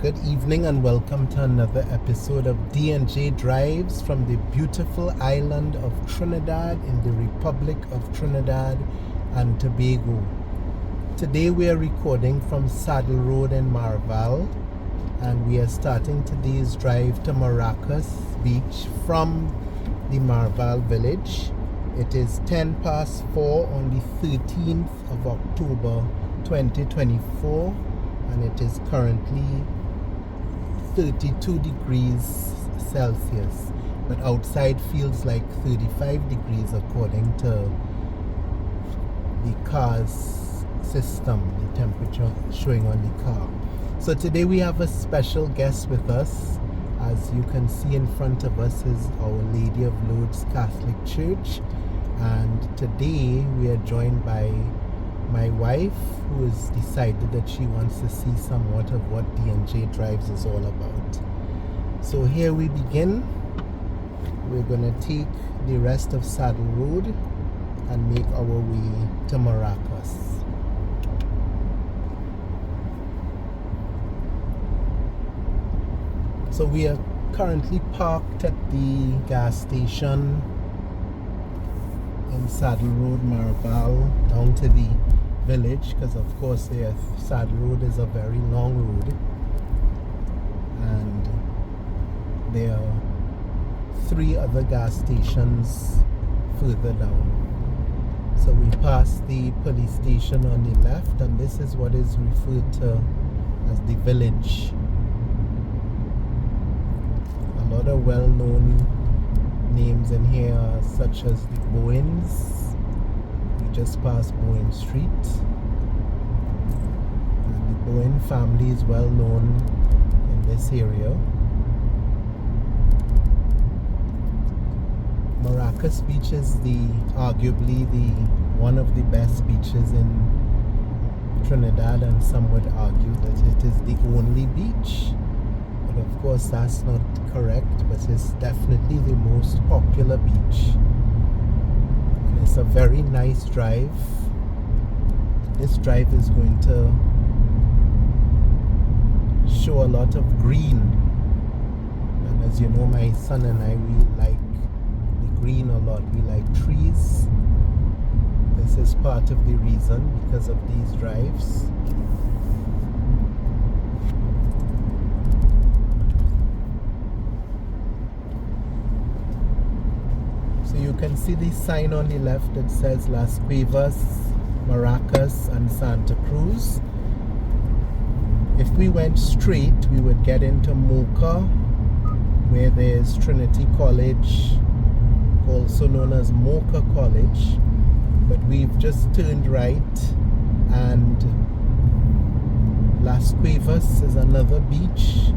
Good evening and welcome to another episode of D&J Drives from the beautiful island of Trinidad in the Republic of Trinidad and Tobago. Today we are recording from Saddle Road in Maraval, and we are starting today's drive to Maracas Beach from the Maraval village. It is 10 past 4 on the 13th of October 2024, and it is currently 32 degrees Celsius, but outside feels like 35 degrees according to the car's system, the temperature showing on the car. So today we have a special guest with us. As you can see in front of us is Our Lady of Lourdes Catholic Church, and today we are joined by my wife, who has decided that she wants to see somewhat of what D&J Drives is all about. So here we begin. We're gonna take the rest of Saddle Road and make our way to Maracas. So we are currently parked at the gas station in Saddle Road, Maraval, down to the village, because of course the Saddle Road is a very long road, and there are 3 other gas stations further down. So we pass the police station on the left, and this is what is referred to as the village. A lot of well-known names in here, such as the Bowens. We just passed Bowen Street, and the Bowen family is well known in this area. Maracas Beach is arguably one of the best beaches in Trinidad, and some would argue that it is the only beach. But of course that's not correct, but it's definitely the most popular beach. And it's a very nice drive. This drive is going to show a lot of green. And as you know, my son and I, we like the green a lot. We like trees. This is part of the reason, because of these drives. So you can see the sign on the left that says Las Cuevas, Maracas and Santa Cruz. If we went straight, we would get into Mocha, where there's Trinity College, also known as Mocha College. But we've just turned right, and Las Cuevas is another beach.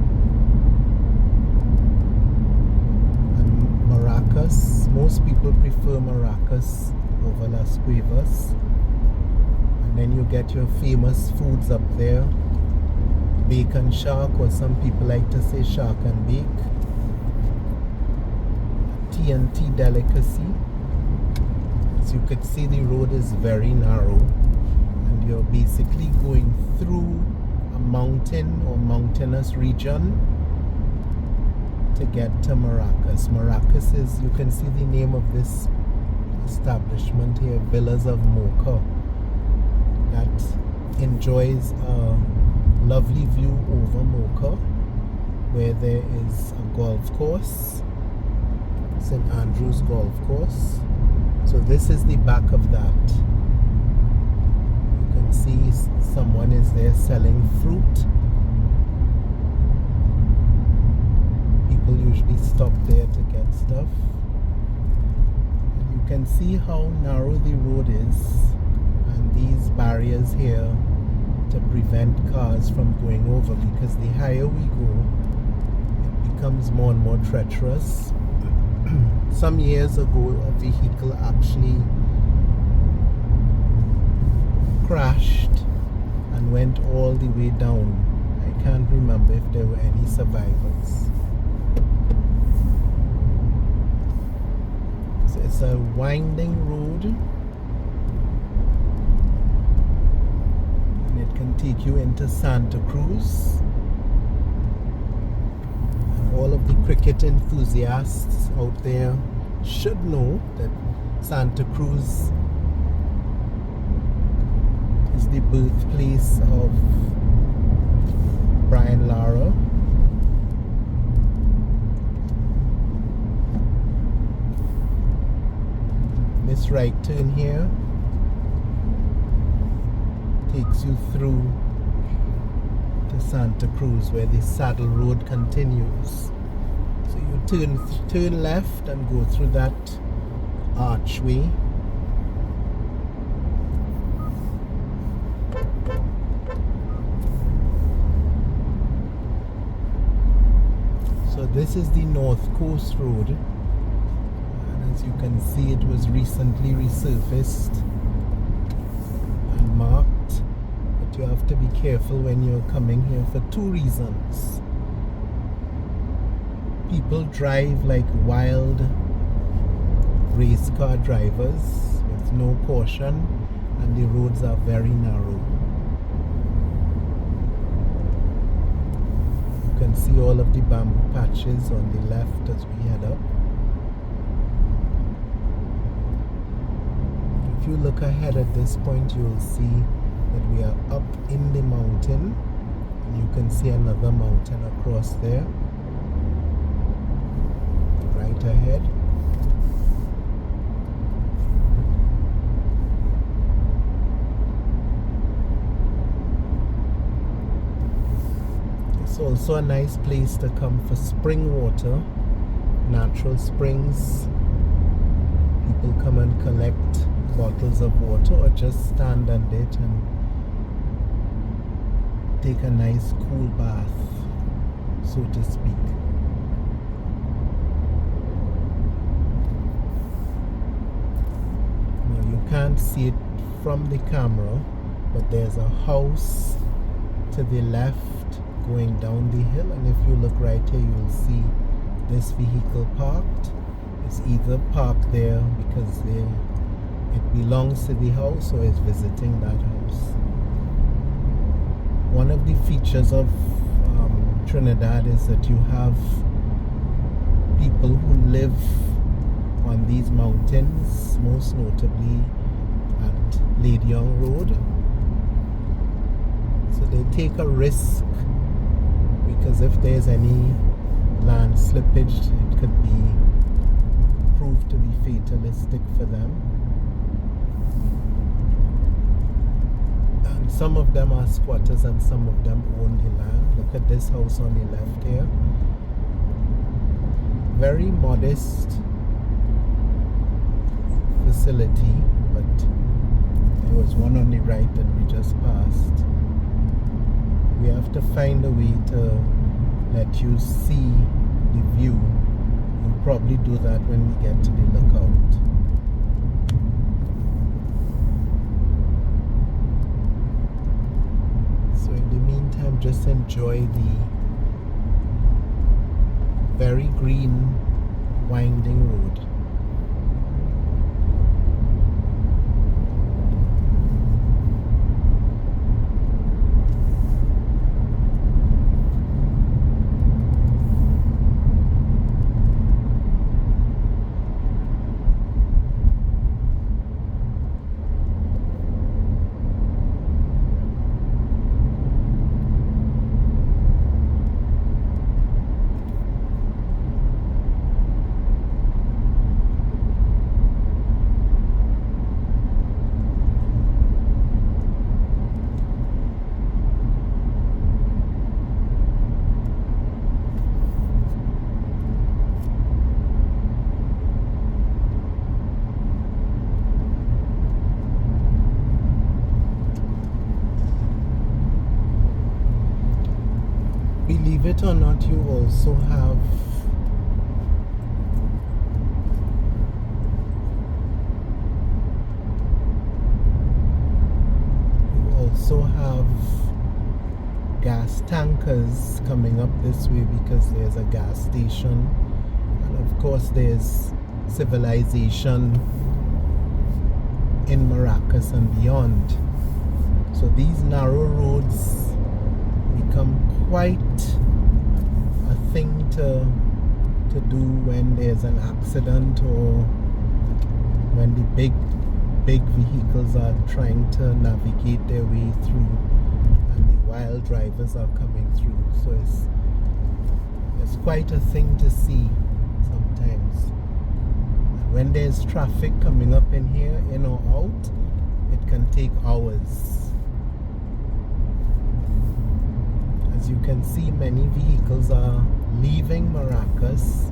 Maracas, most people prefer Maracas over Las Cuevas. And then you get your famous foods up there, bacon shark, or some people like to say shark and bake, TNT delicacy. As you could see, the road is very narrow, and you're basically going through a mountain or mountainous region to get to Maracas. Maracas is, you can see the name of this establishment here, Villas of Mocha, that enjoys a lovely view over Mocha, where there is a golf course, St. Andrew's Golf Course. So this is the back of that. You can see someone is there selling fruit. People usually stop there to get stuff. And you can see how narrow the road is, and these barriers here to prevent cars from going over, because the higher we go, it becomes more and more treacherous. Some years ago, a vehicle actually crashed and went all the way down. I can't remember if there were any survivors. So it's a winding road, and it can take you into Santa Cruz. all of the cricket enthusiasts out there should know that Santa Cruz is the birthplace of Brian Lara. This right turn here takes you through to Santa Cruz, where the Saddle Road continues. So you turn left and go through that archway. So this is the North Coast Road, and as you can see, it was recently resurfaced and marked. You have to be careful when you're coming here for two reasons. People drive like wild race car drivers with no caution, and the roads are very narrow. You can see all of the bamboo patches on the left as we head up. If you look ahead at this point, you'll see that we are up in the mountain, and you can see another mountain across there right ahead. It's also a nice place to come for spring water, natural springs. People come and collect bottles of water or just stand under it and take a nice cool bath, so to speak. Now you can't see it from the camera, but there's a house to the left going down the hill, and if you look right here, you'll see this vehicle parked. It's either parked there because it belongs to the house or is visiting that house. One of the features of Trinidad is that you have people who live on these mountains, most notably at Lady Young Road. So they take a risk, because if there's any land slippage, it could be proved to be fatalistic for them. And some of them are squatters and some of them own the land. Look at this house on the left here. Very modest facility, but there was one on the right that we just passed. We have to find a way to let you see the view. We'll probably do that when we get to the lookout. So in the meantime, just enjoy the very green, winding road. Believe it or not, you also have gas tankers coming up this way, because there's a gas station, and of course there's civilization in Maracas and beyond. So these narrow roads become quite a thing to do when there's an accident or when the big vehicles are trying to navigate their way through and the wild drivers are coming through. So it's quite a thing to see sometimes. And when there's traffic coming up in here, in or out, it can take hours. As you can see, many vehicles are leaving Maracas.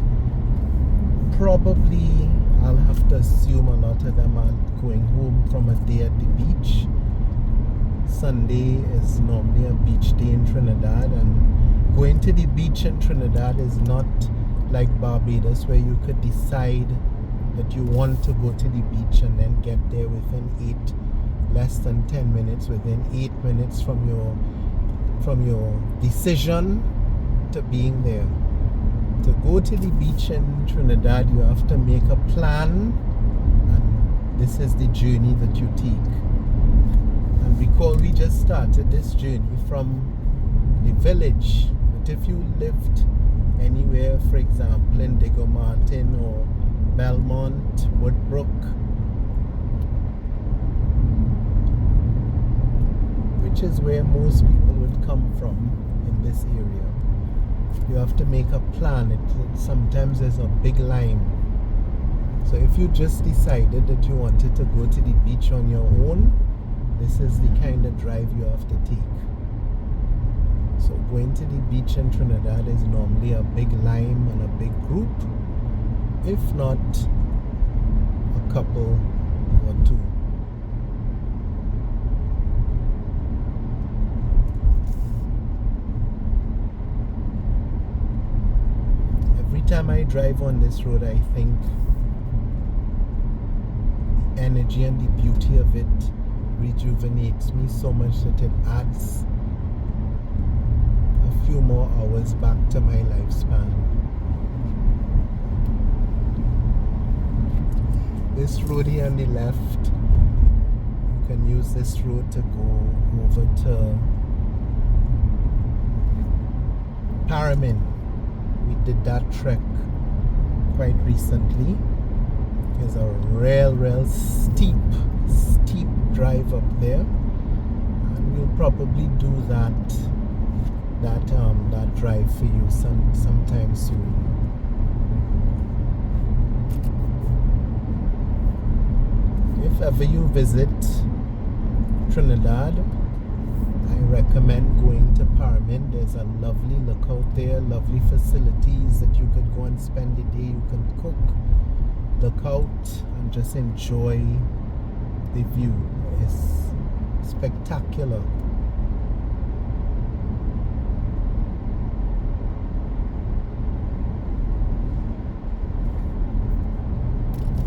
Probably, I'll have to assume a lot of them are going home from a day at the beach. Sunday is normally a beach day in Trinidad, and going to the beach in Trinidad is not like Barbados, where you could decide that you want to go to the beach and then get there within less than 10 minutes, within 8 minutes from your decision to being there. To go to the beach in Trinidad, you have to make a plan, and this is the journey that you take. And recall, we just started this journey from the village, but if you lived anywhere, for example in Diego Martin or Belmont, Woodbrook, which is where most people would come from in this area, you have to make a plan. Sometimes there's a big line. So if you just decided that you wanted to go to the beach on your own, this is the kind of drive you have to take. So going to the beach in Trinidad is normally a big line and a big group, if not a couple or two. Every time I drive on this road, I think the energy and the beauty of it rejuvenates me so much that it adds a few more hours back to my lifespan. This road here on the left, you can use this road to go over to Paramin. We did that trek quite recently. There's a real steep drive up there, and we'll probably do that drive for you sometime soon. If ever you visit Trinidad, I recommend going to Paramin. There's a lovely lookout there, lovely facilities that you could go and spend the day. You can cook, look out, and just enjoy the view. It's spectacular.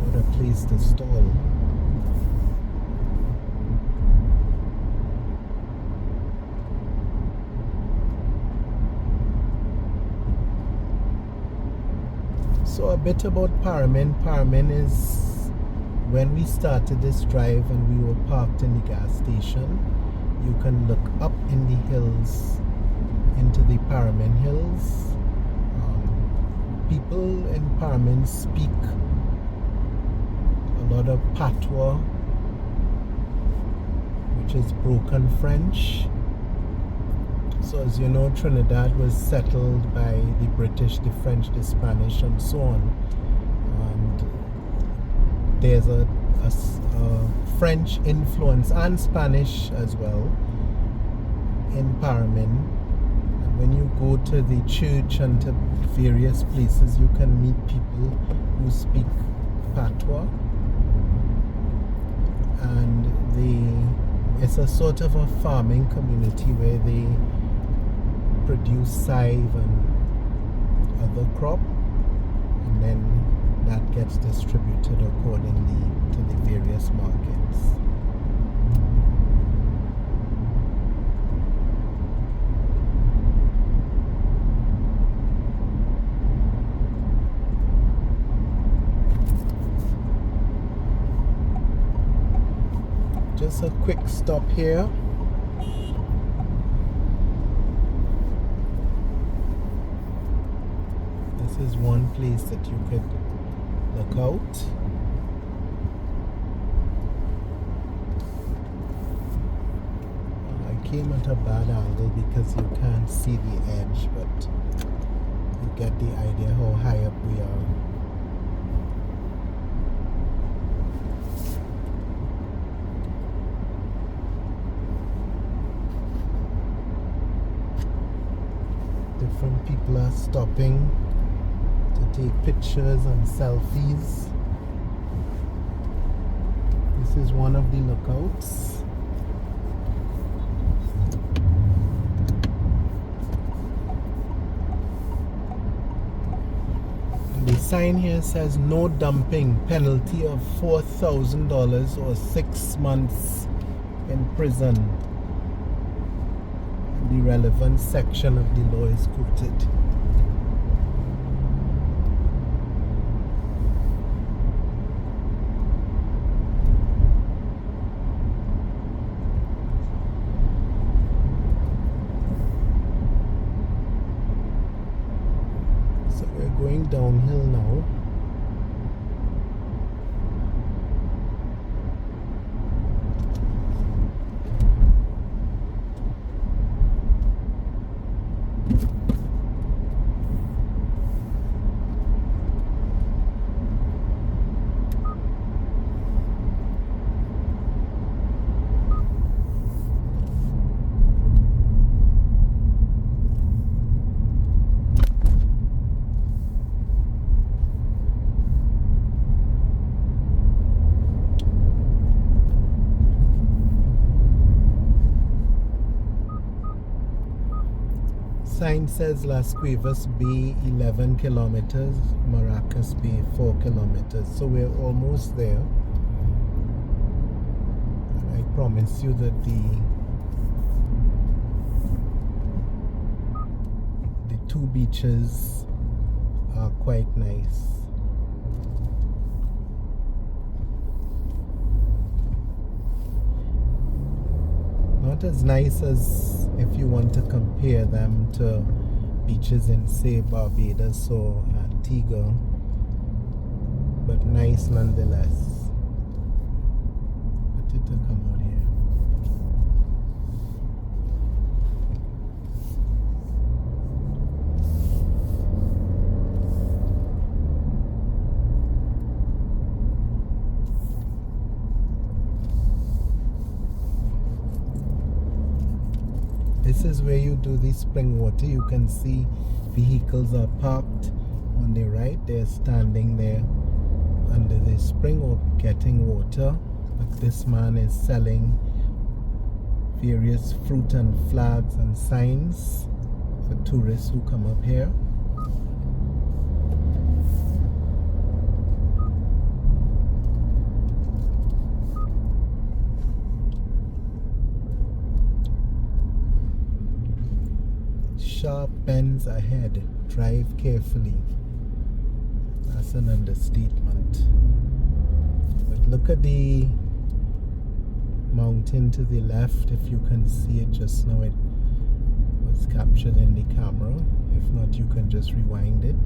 What a place to stall. So a bit about Paramin. Paramin is, when we started this drive and we were parked in the gas station, you can look up in the hills into the Paramin Hills. People in Paramin speak a lot of Patois, which is broken French. So as you know, Trinidad was settled by the British, the French, the Spanish, and so on. And there's a French influence and Spanish as well in Paramin. And when you go to the church and to various places, you can meet people who speak Patois. And it's a sort of a farming community where they produce scythe and other crop, and then that gets distributed accordingly to the various markets. Just a quick stop here. one place that you could look out. I came at a bad angle because you can't see the edge, but you get the idea how high up we are. Different people are stopping to take pictures and selfies. This is one of the lookouts. The sign here says no dumping, penalty of $4,000 or 6 months in prison. The relevant section of the law is quoted. So we're going downhill now. Sign says Las Cuevas Bay 11 kilometers, Maracas Bay 4 kilometers. So we're almost there. And I promise you that the two beaches are quite nice. Not as nice as if you want to compare them to beaches in, say, Barbados or Antigua, but nice nonetheless. But it will come out here. This is where you do the spring water. You can see vehicles are parked on the right. They're standing there under the spring or getting water. Like this man is selling various fruit and flags and signs for tourists who come up here. Sharp bends ahead. Drive carefully. That's an understatement. But look at the mountain to the left. If you can see it just now, it was captured in the camera. If not, you can just rewind it.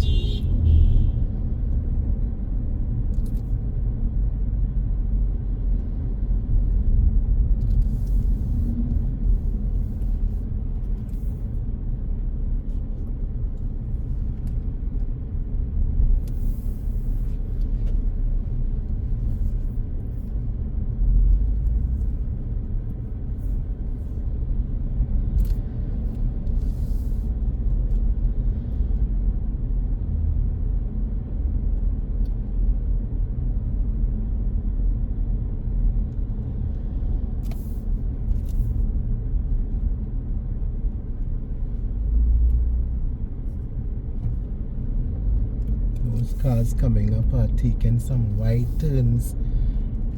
Cars coming up are taking some wide turns.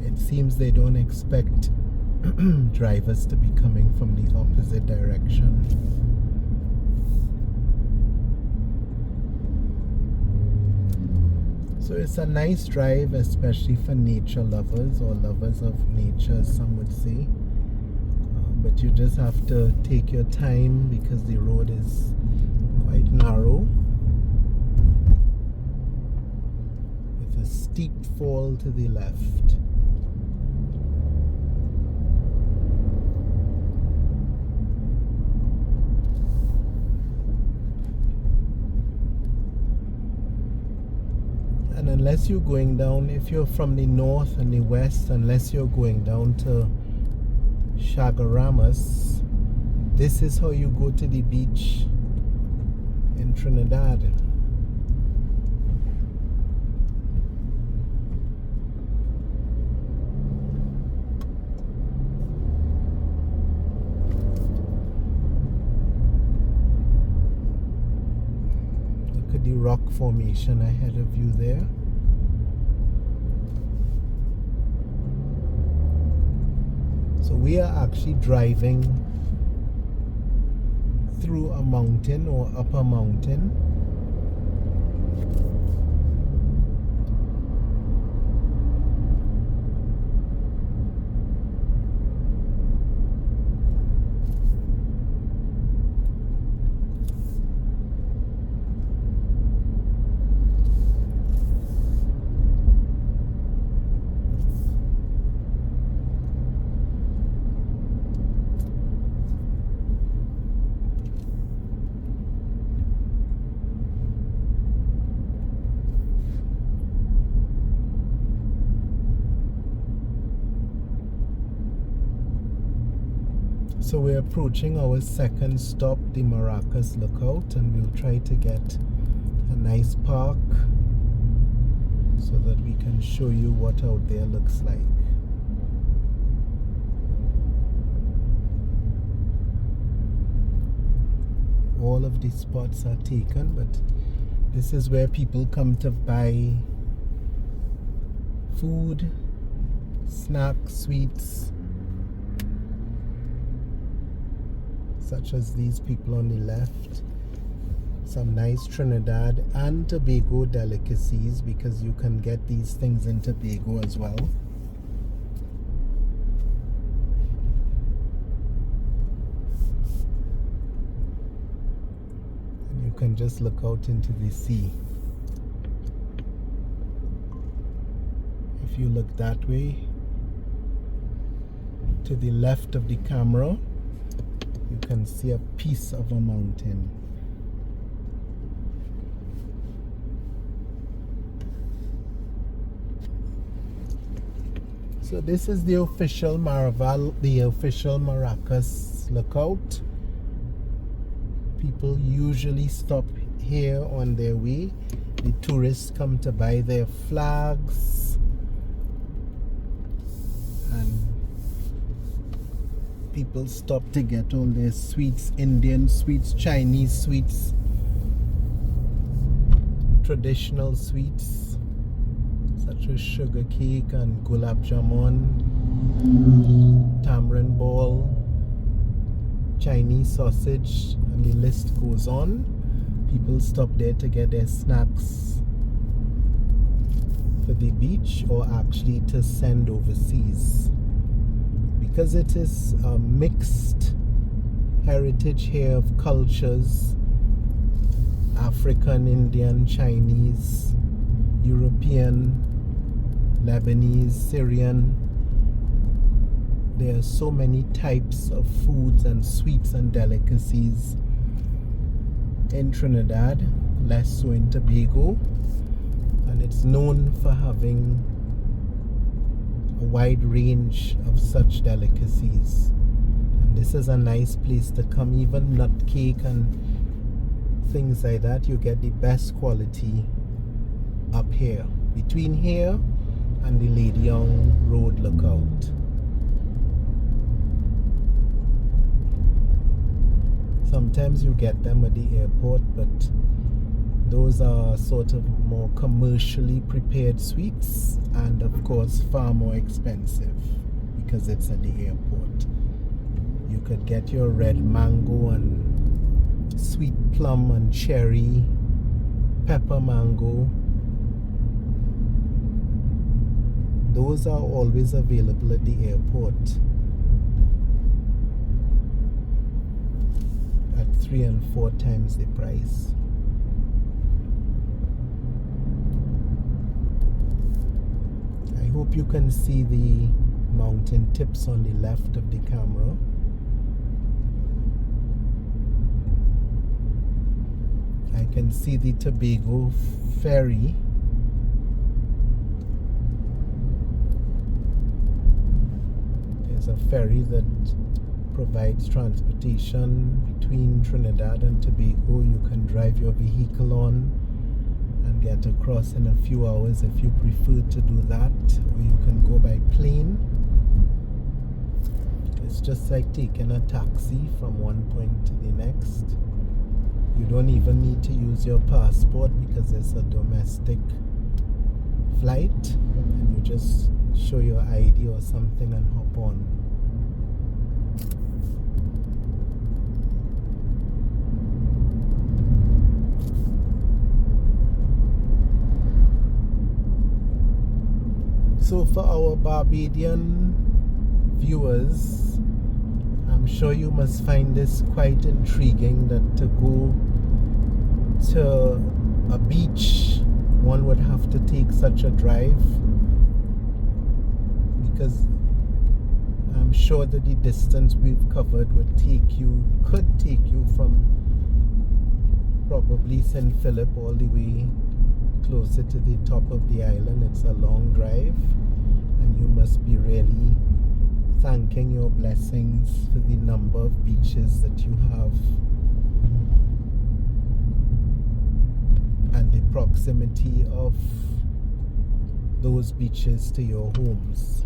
It seems they don't expect drivers to be coming from the opposite direction. So it's a nice drive, especially for nature lovers or lovers of nature, some would say. But you just have to take your time because the road is quite narrow. a steep fall to the left. And unless you're going down, if you're from the north and the west, unless you're going down to Chaguaramas, this is how you go to the beach in Trinidad. Look at the rock formation ahead of you there. So we are actually driving through a mountain or up a mountain. So we're approaching our second stop, the Maracas Lookout, and we'll try to get a nice park so that we can show you what out there looks like. All of these spots are taken, but this is where people come to buy food, snacks, sweets, such as these people on the left. Some nice Trinidad and Tobago delicacies, because you can get these things in Tobago as well. And you can just look out into the sea. If you look that way, to the left of the camera, you can see a piece of a mountain. So this is the official Maraval, the official Maracas Lookout. People usually stop here on their way. The tourists come to buy their flags, and people stop to get all their sweets, Indian sweets, Chinese sweets, traditional sweets such as sugar cake and gulab jamun, tamarind ball, Chinese sausage, and the list goes on. People stop there to get their snacks for the beach, or actually to send overseas. Because it is a mixed heritage here of cultures, African, Indian, Chinese, European, Lebanese, Syrian. There are so many types of foods and sweets and delicacies in Trinidad, less so in Tobago, and it's known for having a wide range of such delicacies. And this is a nice place to come. Even nut cake and things like that, you get the best quality up here, between here and the Lady Young Road Lookout. Sometimes you get them at the airport, but those are sort of more commercially prepared sweets, and of course far more expensive because it's at the airport. You could get your red mango and sweet plum and cherry, pepper mango. Those are always available at the airport at 3 and 4 times the price. hope you can see the mountain tips on the left of the camera. I can see the Tobago ferry. There's a ferry that provides transportation between Trinidad and Tobago. You can drive your vehicle on and get across in a few hours if you prefer to do that, or you can go by plane. It's just like taking a taxi from one point to the next. You don't even need to use your passport because it's a domestic flight, and you just show your ID or something and hop on. So for our Barbadian viewers, I'm sure you must find this quite intriguing, that to go to a beach, one would have to take such a drive, because I'm sure that the distance we've covered could take you from probably St. Philip all the way closer to the top of the island. It's a long drive, and you must be really thanking your blessings for the number of beaches that you have and the proximity of those beaches to your homes.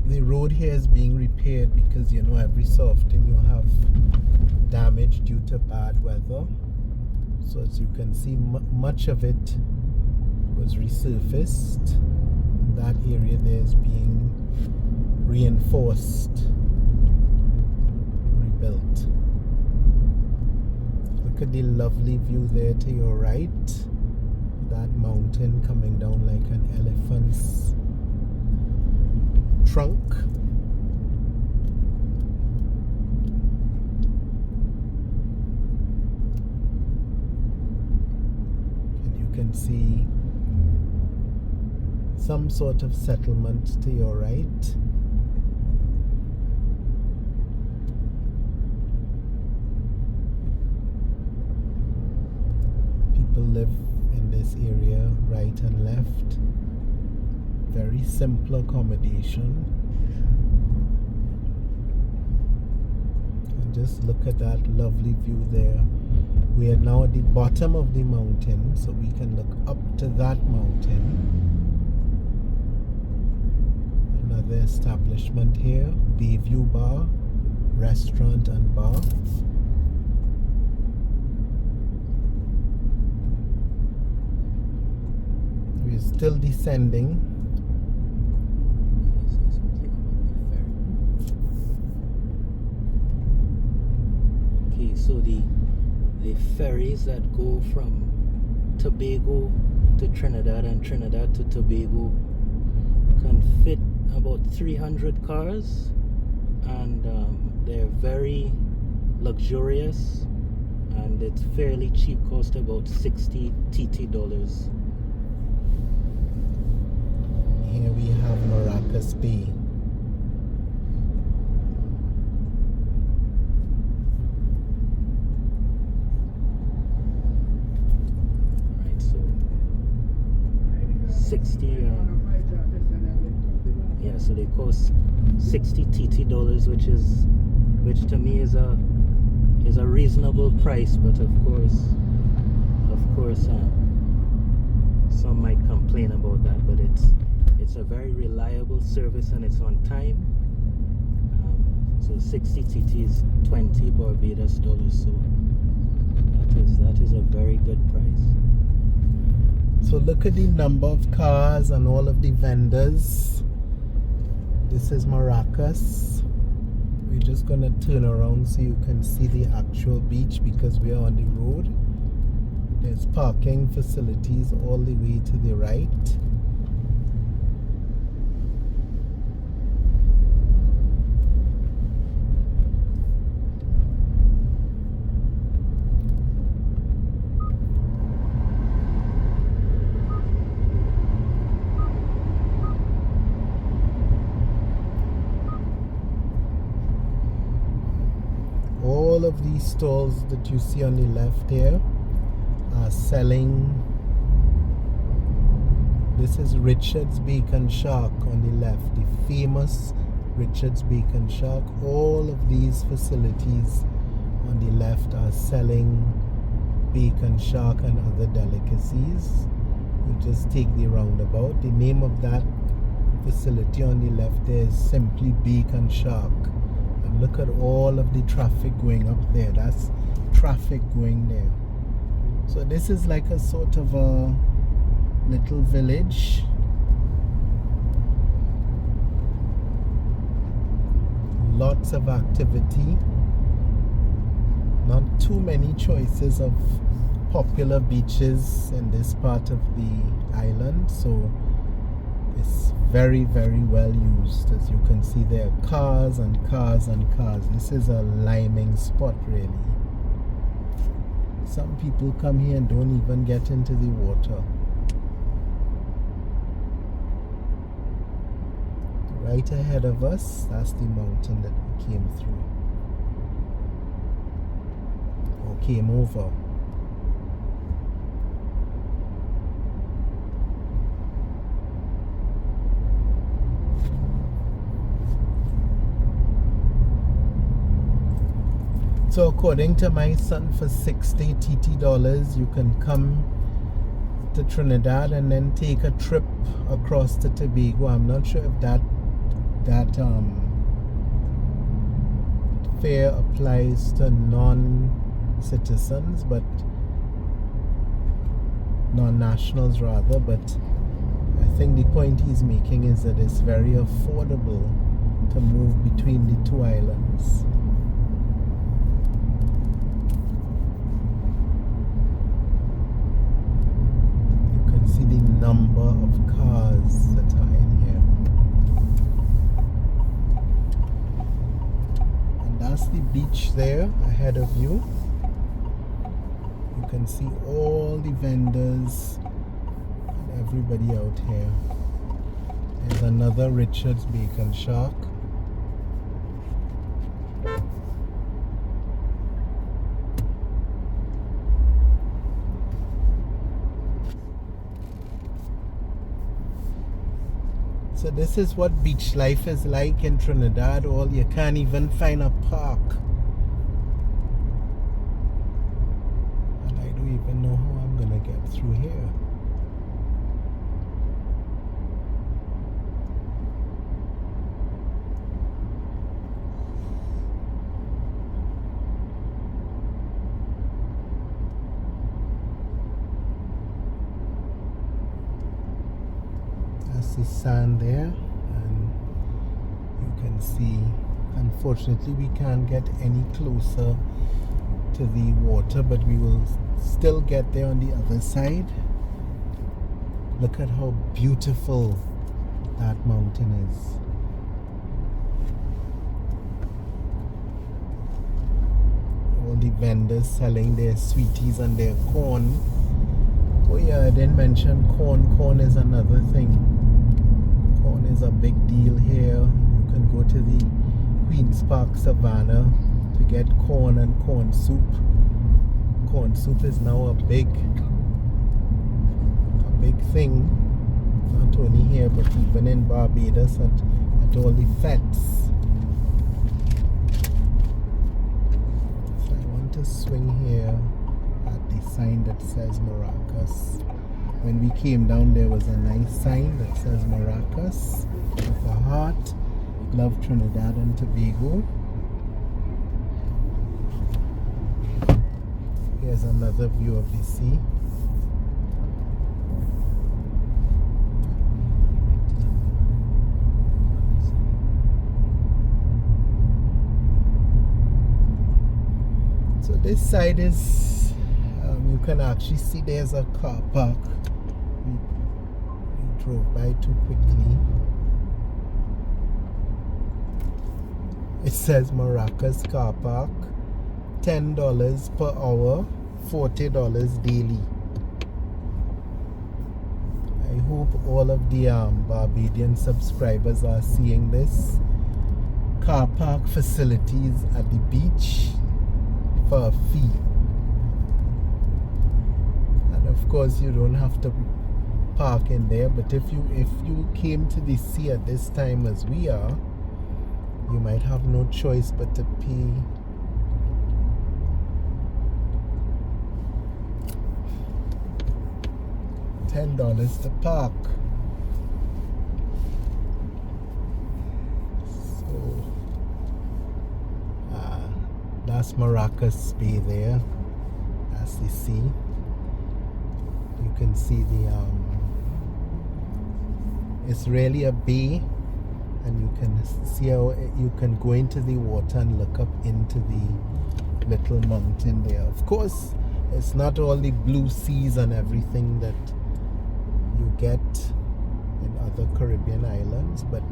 The road here is being repaired because, you know, every so often you have damage due to bad weather. So as you can see, much of it was resurfaced. That area there is being reinforced, rebuilt. Look at the lovely view there to your right. That mountain coming down like an elephant's trunk. Can see some sort of settlement to your right. People live in this area, right and left. Very simple accommodation. And just look at that lovely view there. We are now at the bottom of the mountain, so we can look up to that mountain. Another establishment here, Bayview Bar, restaurant and bar. We're still descending. Okay, so the ferries that go from Tobago to Trinidad and Trinidad to Tobago can fit about 300 cars, and they're very luxurious, and it's fairly cheap, cost about 60 TT dollars. Here we have Maracas Bay. Right, so 60 yeah, so they cost 60 TT dollars, which to me is a reasonable price, but of course some might complain about that, but it's a very reliable service and it's on time. So 60 TT is 20 Barbados dollars, so that is a very good price. So look at the number of cars and all of the vendors. This is Maracas. We're just gonna turn around so you can see the actual beach because we are on the road. There's parking facilities all the way to the right. All of these stalls that you see on the left here are selling. This is Richard's Bacon Shark on the left, the famous Richard's Bacon Shark. All of these facilities on the left are selling bacon shark and other delicacies. You just take the roundabout. The name of that facility on the left there is simply Bacon Shark. And look at all of the traffic going up there. That's traffic going there. So this is like a sort of a little village. Lots of activity. Not too many choices of popular beaches in this part of the island, so it's very, very well used. As you can see, there are cars and cars and cars. This is a liming spot, really. Some people come here and don't even get into the water. Right ahead of us, that's the mountain that we came through. Or came over. So according to my son, for 60 TT dollars, you can come to Trinidad and then take a trip across to Tobago. I'm not sure if that fare applies to non-citizens, but non-nationals rather. But I think the point he's making is that it's very affordable to move between the two islands. See the number of cars that are in here. And that's the beach there ahead of you. You can see all the vendors and everybody out here. There's another Richard's Bacon Shark. So this is what beach life is like in Trinidad. You can't even find a park. And I don't even know how I'm gonna get through here. The sand there, and you can see, unfortunately we can't get any closer to the water, but we will still get there on the other side. Look at how beautiful that mountain is. All the vendors selling their sweeties and their corn. Oh yeah, I didn't mention corn. Corn is another thing. Corn is a big deal here. You can go to the Queen's Park Savannah to get corn and corn soup. Corn soup is now a big thing, not only here but even in Barbados at all the fetes. So I want to swing here at the sign that says Maracas. When we came down, there was a nice sign that says Maracas with a heart. Love Trinidad and Tobago. Here's another view of the sea. So this side is, you can actually see there's a car park. We drove by too quickly. It says Maracas car park, $10 per hour, $40 daily. I hope all of the Barbadian subscribers are seeing this. Car park facilities at the beach for a fee. And of course you don't have to park in there, but if you came to the sea at this time as we are, you might have no choice but to pay $10 to park. So that's Maracas Bay there. That's the sea. You can see the it's really a bay, and you can see how you can go into the water and look up into the little mountain there. Of course, it's not all the blue seas and everything that you get in other Caribbean islands, but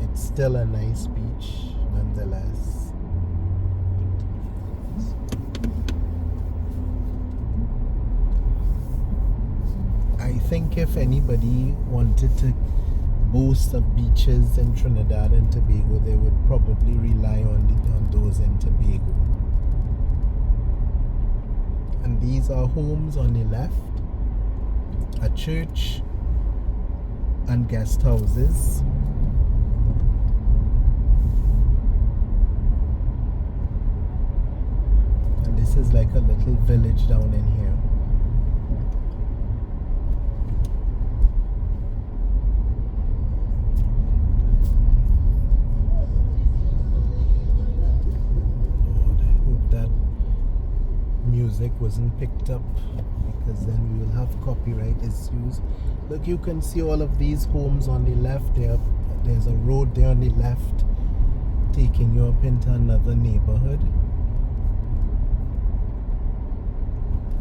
it's still a nice beach nonetheless. I think if anybody wanted to boast of beaches in Trinidad and Tobago, they would probably rely on those in Tobago. And these are homes on the left, a church and guest houses. And this is like a little village down in here. Music wasn't picked up, because then we will have copyright issues. Look, you can see all of these homes on the left there. There's a road there on the left taking you up into another neighborhood,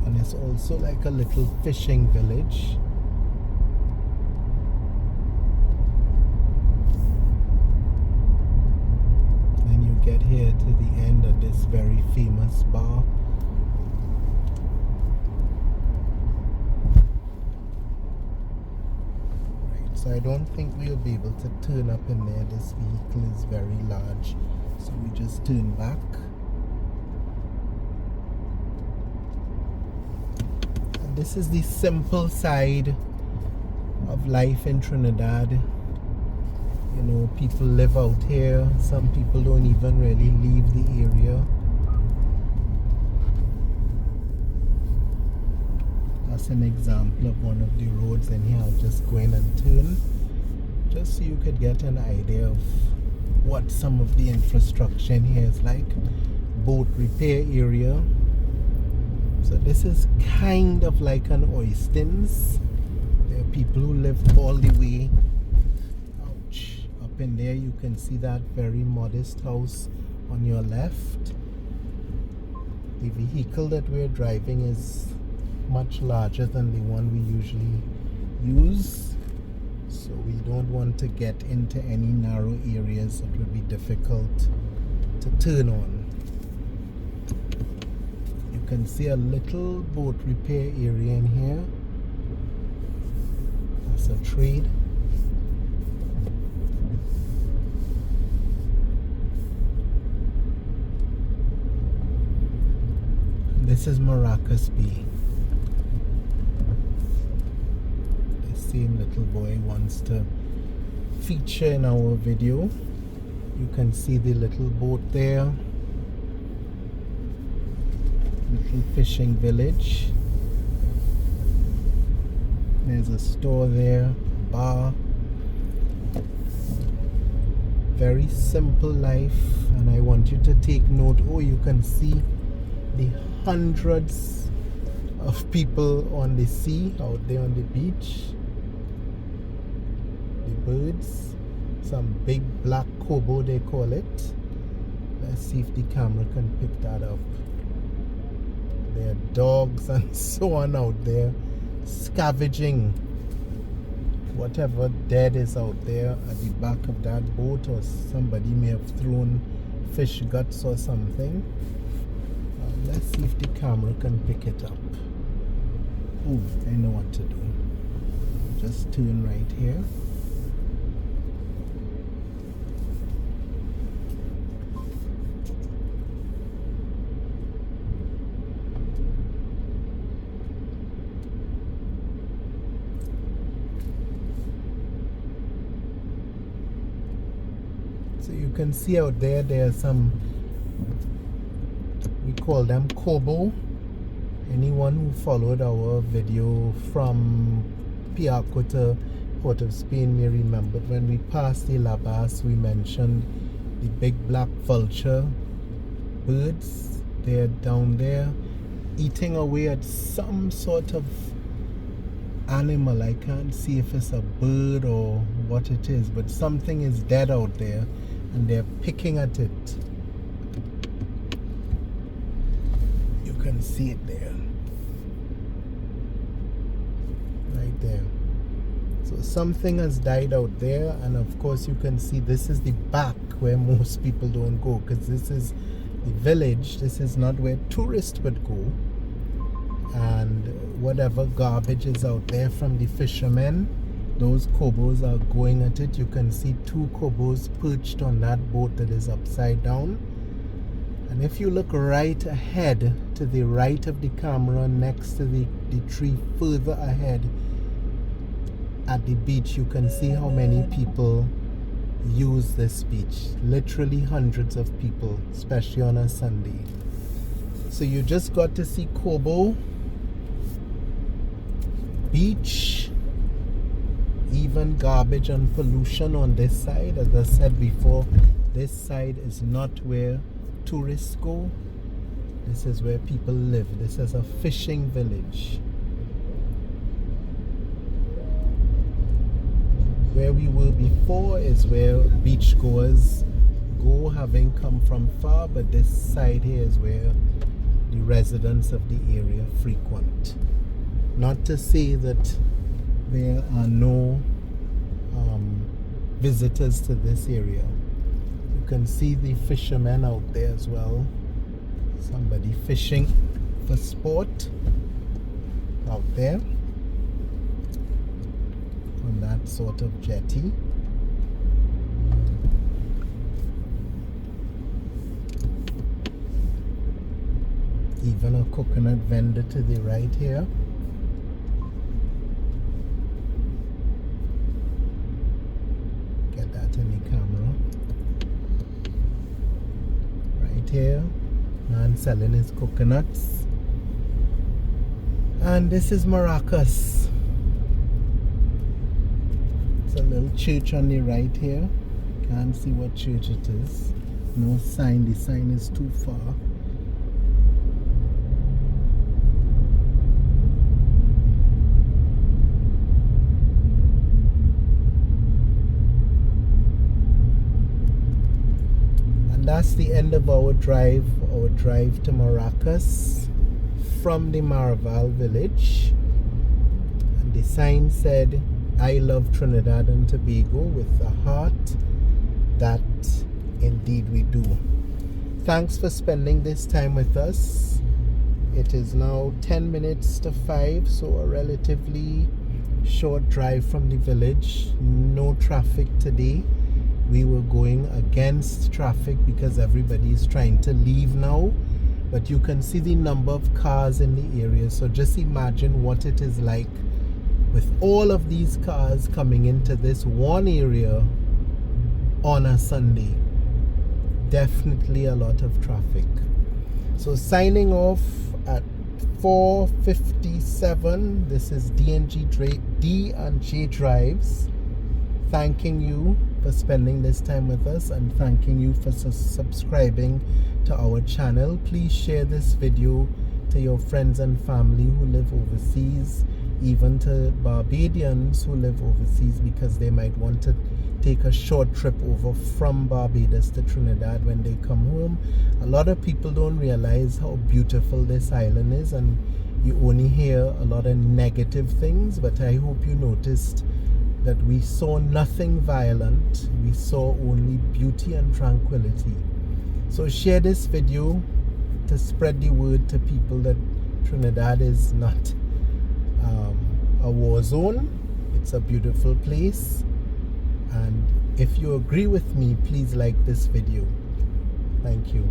and it's also like a little fishing village. Then you get here to the end of this very famous bar. So I don't think we'll be able to turn up in there. This vehicle is very large, so we just turn back. And this is the simple side of life in Trinidad. You know, people live out here. Some people don't even really leave the area. That's an example of one of the roads in here. I'll just go in and turn, just so you could get an idea of what some of the infrastructure in here is like. Boat repair area. So this is kind of like an Oistins. There are people who live all the way up in there. You can see that very modest house on your left. The vehicle that we're driving is much larger than the one we usually use, so we don't want to get into any narrow areas that would be difficult to turn on. You can see a little boat repair area in here. That's a trade. This is Maracas Bay. Same little boy wants to feature in our video. You can see the little boat there. Little fishing village. There's a store there, a bar. Very simple life, and I want you to take note. Oh, you can see the hundreds of people on the sea out there on the beach. Birds, some big black kobo they call it. Let's see if the camera can pick that up. There are dogs and so on out there scavenging whatever dead is out there at the back of that boat, or somebody may have thrown fish guts or something. Let's see if the camera can pick it up. Oh, I know what to do. Just turn right here. can see out there, there are some, we call them Kobo. Anyone who followed our video from Piaco to Port of Spain may remember when we passed the Labas, we mentioned the big black vulture birds. They're down there eating away at some sort of animal. I can't see if it's a bird or what it is, but something is dead out there and they're picking at it. You can see it there, right there. So something has died out there, and of course you can see this is the back where most people don't go, because this is the village. This is not where tourists would go. And whatever garbage is out there from the fishermen, those Kobos are going at it. You can see 2 Kobos perched on that boat that is upside down. And if you look right ahead, to the right of the camera, next to the tree further ahead at the beach, you can see how many people use this beach. Literally hundreds of people, especially on a Sunday. So you just got to see Kobo beach, even garbage and pollution on this side. As I said before, this side is not where tourists go. This is where people live. This is a fishing village. Where we were before is where beachgoers go, having come from far, but this side here is where the residents of the area frequent. Not to say that there are no visitors to this area. You can see the fishermen out there as well. Somebody fishing for sport out there on that sort of jetty. Even a coconut vendor to the right here. Get that in the camera. Right here, man selling his coconuts. And this is Maracas. It's a little church on the right here. Can't see what church it is. No sign, the sign is too far. That's the end of our drive to Maracas from the Maraval village. And the sign said, "I love Trinidad and Tobago with a heart." That indeed we do. Thanks for spending this time with us. It is now 10 minutes to 5, so a relatively short drive from the village. No traffic today. We were going against traffic because everybody is trying to leave now, but you can see the number of cars in the area. So just imagine what it is like with all of these cars coming into this one area on a Sunday. Definitely a lot of traffic. So signing off at 4:57. This is D&J Drives, thanking you for spending this time with us and thanking you for subscribing to our channel. Please share this video to your friends and family who live overseas, even to Barbadians who live overseas, because they might want to take a short trip over from Barbados to Trinidad when they come home. A lot of people don't realize how beautiful this island is, and you only hear a lot of negative things, but I hope you noticed that we saw nothing violent. We saw only beauty and tranquility. So share this video to spread the word to people that Trinidad is not a war zone. It's a beautiful place. And if you agree with me, please like this video. Thank you.